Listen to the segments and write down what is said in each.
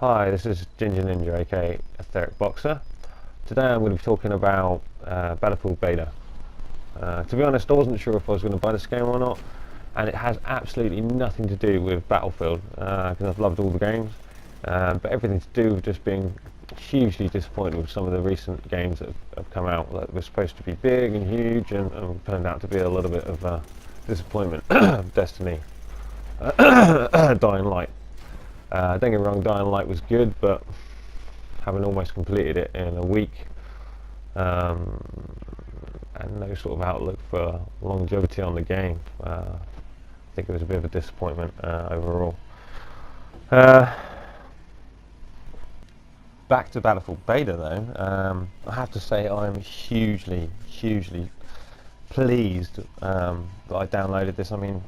Hi, this is Ginger Ninja, aka EthericBoxeR. Today I'm going to be talking about Battlefield Beta. To be honest, I wasn't sure if I was going to buy this game or not, and it has absolutely nothing to do with Battlefield, because I've loved all the games, but everything to do with just being hugely disappointed with some of the recent games that have come out that were supposed to be big and huge and turned out to be a little bit of disappointment. Destiny. Dying Light. Don't get me wrong, Dying Light was good, but having almost completed it in a week, um, and no sort of outlook for longevity on the game, I think it was a bit of a disappointment overall. Uh, Back to Battlefield Beta though, I have to say I'm hugely pleased that I downloaded this. I mean,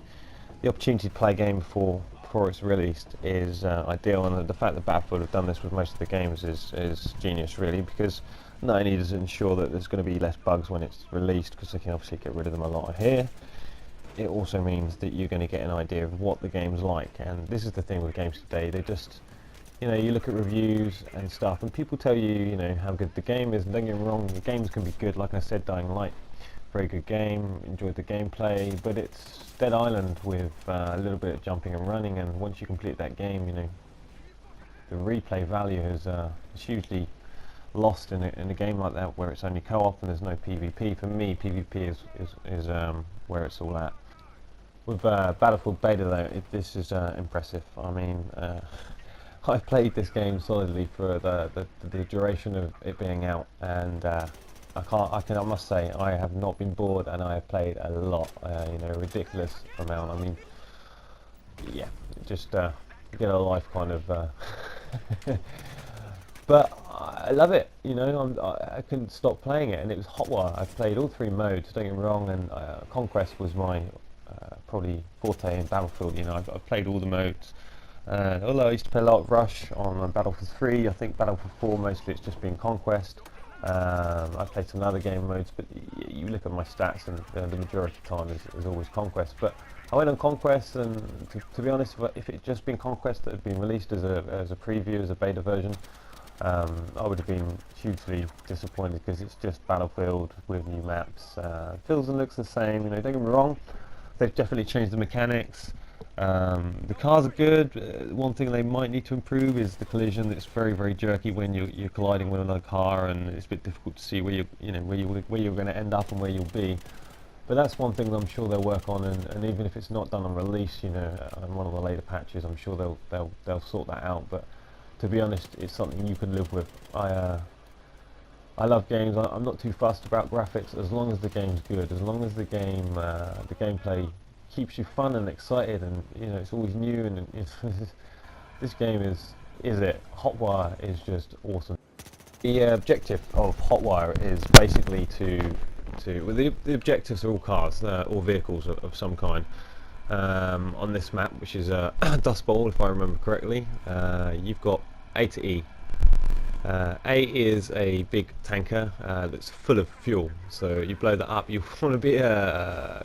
the opportunity to play a game before it's released is ideal, and the fact that Battlefield have done this with most of the games is genius, really, because not only does it ensure that there's going to be less bugs when it's released, because they can obviously get rid of them a lot here, it also means that you're going to get an idea of what the game's like. And this is the thing with games today, they just, you look at reviews and stuff, and people tell you, how good the game is, and don't get me wrong, the games can be good. Like I said, Dying Light, very good game, enjoyed the gameplay, but it's Dead Island with a little bit of jumping and running, and once you complete that game, the replay value is hugely lost in a game like that where it's only co-op and there's no PvP. For me, PvP is where it's all at. With Battlefield Beta though, this is impressive. I mean, I've played this game solidly for the duration of it being out, and I must say, I have not been bored, and I have played a lot, a ridiculous amount. I mean, yeah, just get a life kind of, but I love it, I couldn't stop playing it, and it was Hotwire. I've played all three modes, don't get me wrong, and Conquest was my probably forte in Battlefield. I've played all the modes. Although I used to play a lot of Rush on Battlefield 3, I think Battlefield 4 mostly it's just been Conquest. I've played some other game modes, but you look at my stats, and the majority of the time is always Conquest. But I went on Conquest, and to be honest, if it had just been Conquest that had been released as a preview, as a beta version, I would have been hugely disappointed, because it's just Battlefield with new maps. Feels and looks the same. Don't get me wrong, they've definitely changed the mechanics. The cars are good. One thing they might need to improve is the collision. It's very jerky when you're colliding with another car, and it's a bit difficult to see where you're going to end up and where you'll be. But that's one thing that I'm sure they'll work on, and even if it's not done on release, on one of the later patches, I'm sure they'll sort that out. But to be honest, it's something you can live with. I love games. I'm not too fussed about graphics as long as the game's good, as long as the gameplay keeps you fun and excited, and it's always new, and this game is it. Hotwire is just awesome. The objective of Hotwire is basically well, the objectives are all cars or vehicles of some kind. On this map, which is Dust Bowl, if I remember correctly, you've got A to E. A is a big tanker that's full of fuel, so you blow that up, you want to be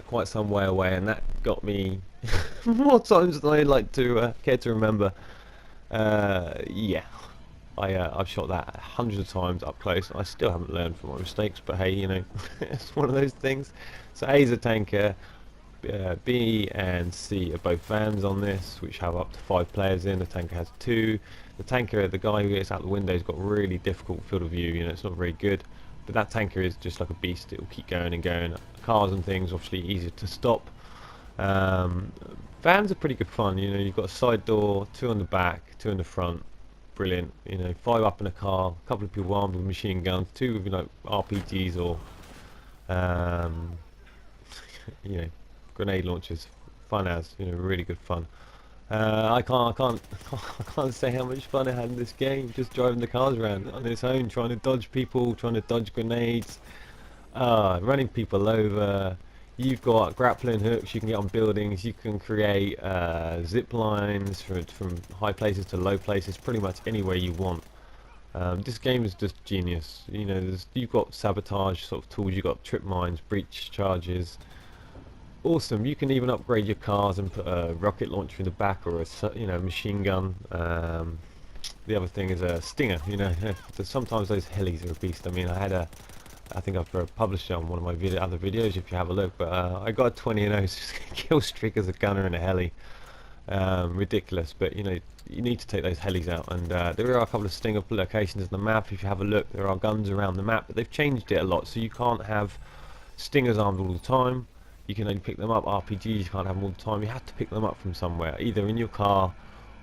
quite some way away, and that got me more times than I like to care to remember. Yeah, I've shot that hundreds of times up close. I still haven't learned from my mistakes, but hey, it's one of those things. So A is a tanker, B and C are both vans on this, which have up to 5 players in. The tanker has 2. The tanker, the guy who gets out the window, has got really difficult field of view. It's not very good. But that tanker is just like a beast. It will keep going and going. Cars and things, obviously easier to stop. Vans are pretty good fun. You've got a side door, 2 on the back, 2 in the front. Brilliant. 5 up in a car, a couple of people armed with machine guns, 2 with RPGs or grenade launchers. Fun as, really good fun. I can't say how much fun I had in this game, just driving the cars around on its own, trying to dodge people, trying to dodge grenades, running people over. You've got grappling hooks, you can get on buildings, you can create zip lines from high places to low places, pretty much anywhere you want. This game is just genius. You've got sabotage sort of tools, you've got trip mines, breach charges. Awesome. You can even upgrade your cars and put a rocket launcher in the back, or a machine gun. the other thing is a stinger. You know, sometimes those helis are a beast. I mean, I think I've published it on one of my other videos if you have a look. But I got a 20-0 kill streak as a gunner in a heli. Ridiculous, but you know, you need to take those helis out, and there are a couple of stinger locations on the map. If you have a look, there are guns around the map, but they've changed it a lot, so you can't have stingers armed all the time. You can only pick them up. RPGs, you can't have them all the time. You have to pick them up from somewhere, either in your car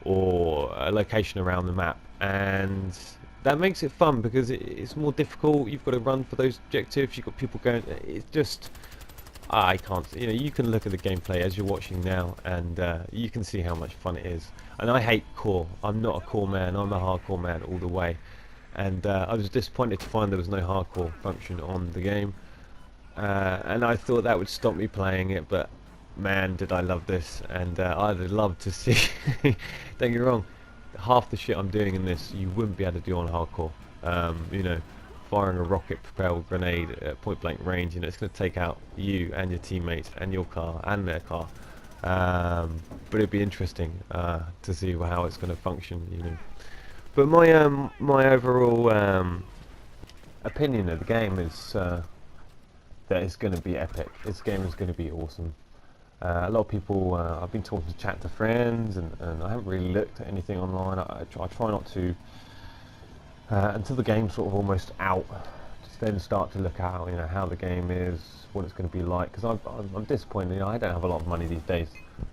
or a location around the map, and that makes it fun because it's more difficult. You've got to run for those objectives. You've got people going. It's just, I can't. You know, you can look at the gameplay as you're watching now, and you can see how much fun it is. And I hate core. I'm not a core man. I'm a hardcore man all the way. And I was disappointed to find there was no hardcore function on the game. And I thought that would stop me playing it, but man, did I love this. And I'd love to see. Don't get me wrong. Half the shit I'm doing in this, you wouldn't be able to do on hardcore. You know, firing a rocket-propelled grenade at point-blank range, you know, it's going to take out you and your teammates and your car and their car. But it'd be interesting to see how it's going to function, you know. But my overall opinion of the game is that it's going to be epic. This game is going to be awesome. A lot of people, I've been talking to chat to friends, and I haven't really looked at anything online. I try not to until the game's sort of almost out. Just then start to look at, you know, how the game is, what it's going to be like. Because I'm disappointed. You know, I don't have a lot of money these days,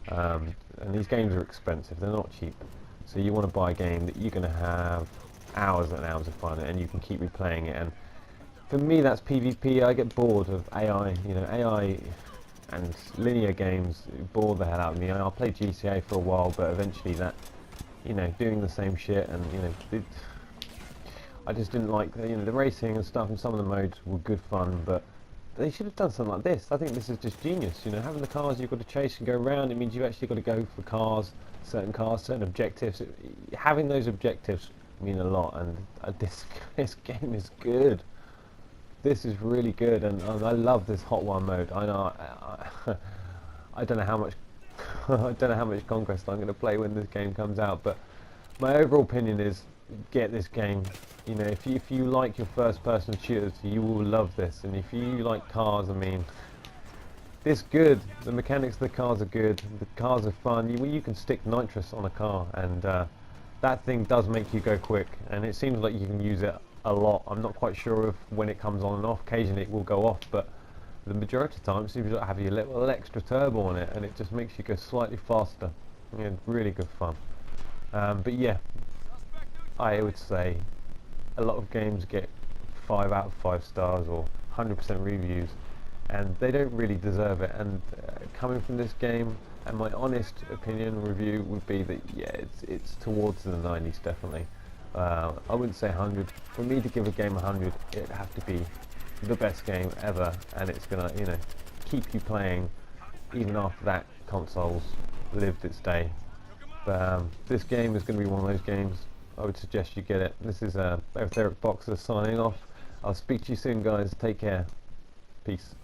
and these games are expensive. They're not cheap. So you want to buy a game that you're going to have hours and hours of fun, and you can keep replaying it. And for me, that's PvP. I get bored of AI. You know, AI and linear games bore the hell out of me. I'll play GTA for a while, but eventually that, you know, doing the same shit, and you know, I just didn't like, you know, the racing and stuff, and some of the modes were good fun, but they should have done something like this. I think this is just genius. You know, having the cars you've got to chase and go around, it means you've actually got to go for cars, certain objectives. Having those objectives mean a lot, and this game is good. This is really good, and I love this Hotwire mode. I know I don't know how much I don't know how much Conquest I'm going to play when this game comes out, but my overall opinion is get this game. You know, if you like your first-person shooters, you will love this, and if you like cars, I mean, this good. The mechanics of the cars are good. The cars are fun. You can stick nitrous on a car, and that thing does make you go quick, and it seems like you can use it a lot. I'm not quite sure of when it comes on and off. Occasionally it will go off, but the majority of the time it seems to have a little extra turbo on it, and it just makes you go slightly faster. You know, really good fun. But yeah, I would say a lot of games get 5 out of 5 stars or 100% reviews, and they don't really deserve it. And coming from this game, and my honest opinion review would be that yeah, it's towards the 90s definitely. I wouldn't say 100. For me to give a game 100, it'd have to be the best game ever, and it's gonna, you know, keep you playing even after that console's lived its day. But this game is going to be one of those games. I would suggest you get it. This is EthericBoxeR signing off. I'll speak to you soon, guys. Take care. Peace.